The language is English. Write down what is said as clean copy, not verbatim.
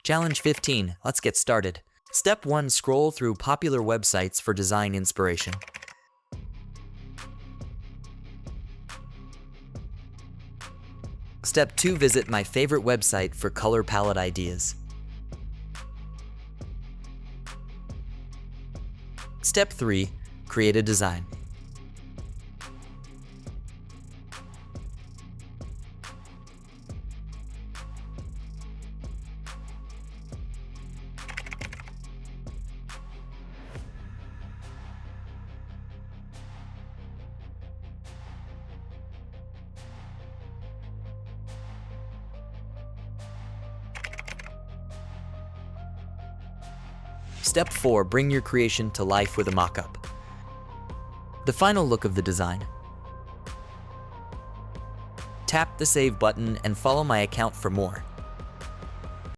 Challenge 15. Let's get started. Step 1. Scroll through popular websites for design inspiration. Step 2. Visit my favorite website for color palette ideas. Step 3. Create a design. Step 4. Bring your creation to life with a mockup. The final look of the design. Tap the Save button and follow my account for more.